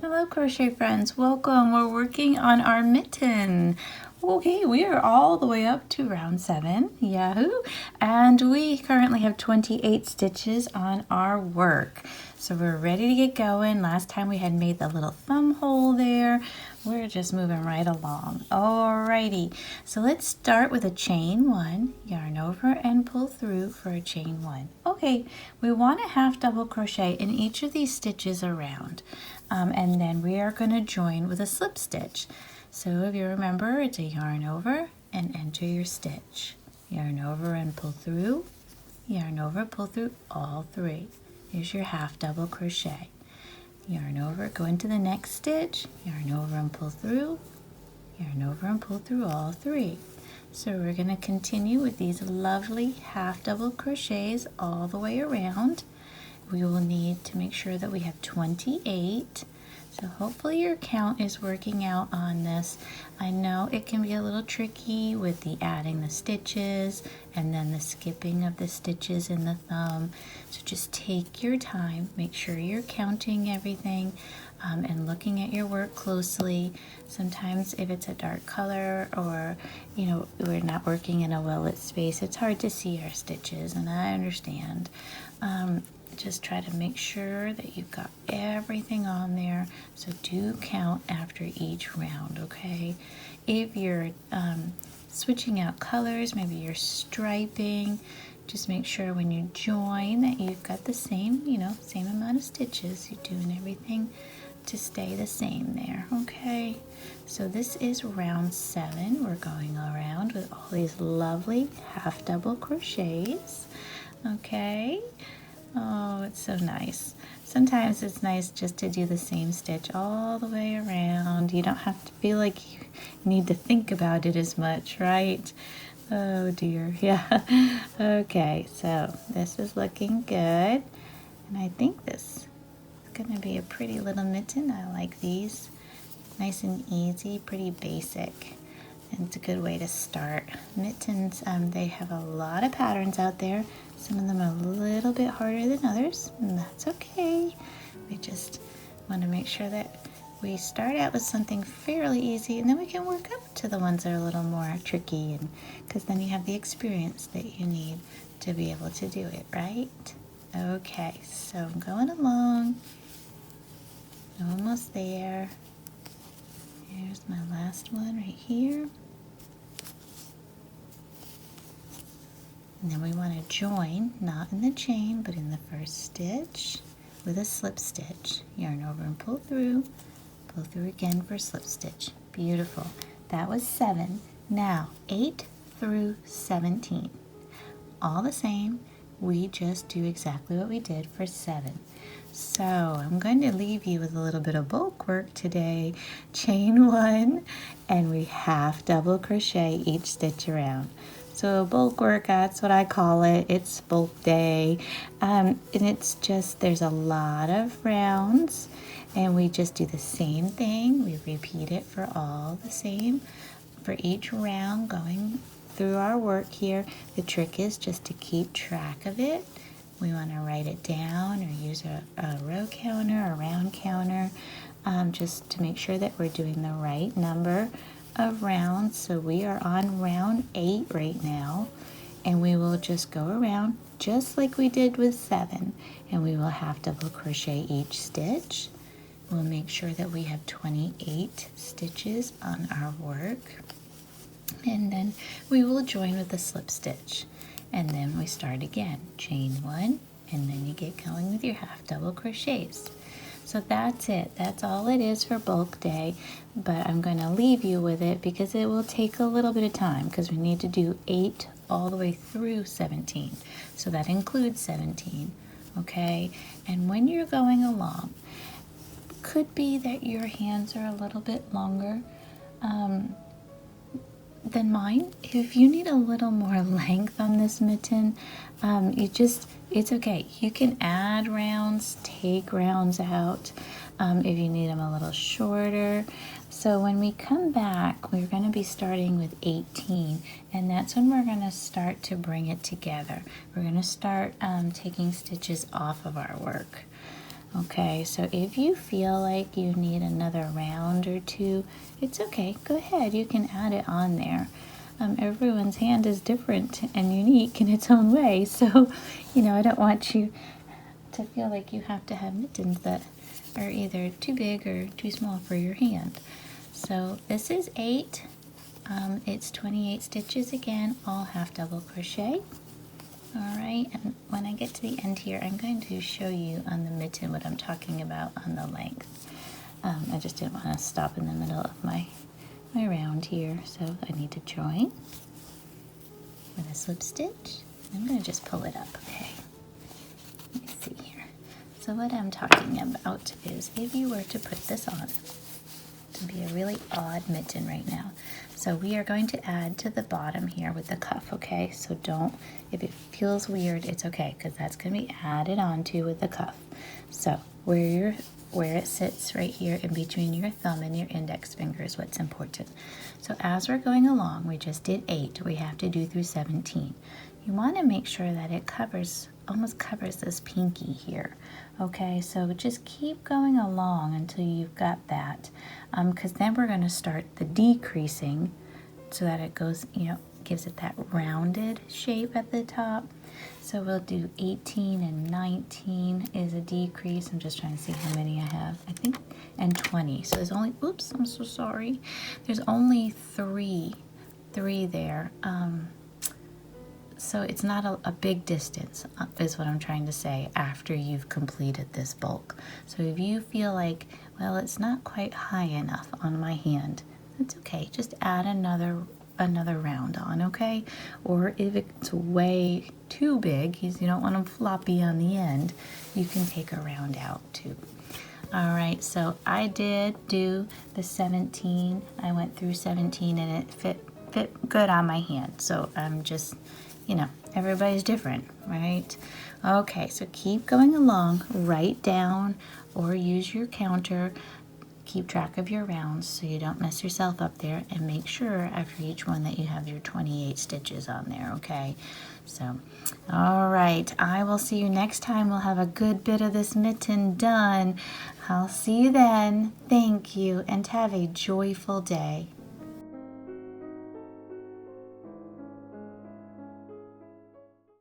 Hello crochet friends, welcome. We're working on our mitten. Okay, we are all the way up to round 7, yahoo! And we currently have 28 stitches on our work. So we're ready to get going. Last time we had made the little thumb hole there. We're just moving right along. Alrighty, so let's start with a chain 1, yarn over and pull through for a chain 1. Okay, we want a half double crochet in each of these stitches around. And then we are going to join with a slip stitch. So if you remember, it's a yarn over and enter your stitch. Yarn over and pull through, yarn over, pull through all 3. Here's your half double crochet. Yarn over, go into the next stitch, yarn over and pull through, yarn over and pull through all 3. So we're going to continue with these lovely half double crochets all the way around. We will need to make sure that we have 28. So hopefully your count is working out on this. I know it can be a little tricky with the adding the stitches and then the skipping of the stitches in the thumb. So just take your time, make sure you're counting everything and looking at your work closely. Sometimes if it's a dark color or we're not working in a well-lit space, it's hard to see our stitches, and I understand. Just try to make sure that you've got everything on there. So do count after each round, okay? If you're switching out colors, maybe you're striping, just make sure when you join that you've got the same, same amount of stitches. You're doing everything to stay the same there, okay? So this is round 7. We're going around with all these lovely half double crochets, okay? Oh, it's so nice. Sometimes it's nice just to do the same stitch all the way around. You don't have to feel like you need to think about it as much, right? Oh dear, yeah. Okay, so this is looking good. And I think this is going to be a pretty little mitten. I like these. Nice and easy, pretty basic. And it's a good way to start. Mittens, they have a lot of patterns out there. Some of them are a little bit harder than others, and that's okay. We just want to make sure that we start out with something fairly easy, and then we can work up to the ones that are a little more tricky, and because then you have the experience that you need to be able to do it, right? Okay, so I'm going along. Almost there. Here's my last one right here. And then we want to join, not in the chain, but in the first stitch with a slip stitch. Yarn over and pull through again for slip stitch. Beautiful. That was 7. Now 8 through 17. All the same, we just do exactly what we did for 7. So I'm going to leave you with a little bit of bulk work today. Chain 1, and we half double crochet each stitch around. So bulk work, that's what I call it. It's bulk day. And it's just, there's a lot of rounds, and we just do the same thing. We repeat it for all the same, for each round going through our work here. The trick is just to keep track of it. We want to write it down or use a row counter or round counter, just to make sure that we're doing the right number of rounds. So we are on round 8 right now, and we will just go around just like we did with 7, and we will half double crochet each stitch. We'll make sure that we have 28 stitches on our work, and then we will join with a slip stitch, and then we start again, chain 1, and then you get going with your half double crochets. So that's it. That's all it is for bulk day, but I'm going to leave you with it because it will take a little bit of time, because we need to do 8 all the way through 17. So that includes 17, okay? And when you're going along, could be that your hands are a little bit longer than mine. If you need a little more length on this mitten, it's okay. You can add rounds, take rounds out if you need them a little shorter. So when we come back, we're going to be starting with 18, and that's when we're going to start to bring it together. We're going to start taking stitches off of our work. Okay, so if you feel like you need another round or two, it's okay. Go ahead, you can add it on there. Everyone's hand is different and unique in its own way, so I don't want you to feel like you have to have mittens that are either too big or too small for your hand. So this is 8. It's 28 stitches again, all half double crochet. Alright, and when I get to the end here, I'm going to show you on the mitten what I'm talking about on the length. I just didn't want to stop in the middle of my round here, so I need to join with a slip stitch. I'm going to just pull it up, okay? Let me see here. So what I'm talking about is if you were to put this on, to be a really odd mitten right now. So we are going to add to the bottom here with the cuff, okay? So don't, if it feels weird, it's okay, because that's going to be added onto with the cuff. So where it sits right here in between your thumb and your index finger is what's important. So as we're going along, we just did 8. We have to do through 17. You want to make sure that it almost covers this pinky here. Okay, so just keep going along until you've got that, because then we're going to start the decreasing so that it goes, gives it that rounded shape at the top. So we'll do 18 and 19 is a decrease. I'm just trying to see how many I have. I think, and 20. So there's only, oops, I'm so sorry. There's only three there. So it's not a big distance, is what I'm trying to say, after you've completed this bulk. So if you feel like, well, it's not quite high enough on my hand, that's okay. Just add another round on, okay? Or if it's way too big, you don't want them floppy on the end, you can take a round out too. All right, so I did do the 17. I went through 17 and it fit good on my hand. So I'm just, everybody's different, right? Okay, so keep going along, write down or use your counter, keep track of your rounds so you don't mess yourself up there, and make sure after each one that you have your 28 stitches on there, okay? So, all right, I will see you next time. We'll have a good bit of this mitten done. I'll see you then. Thank you, and have a joyful day.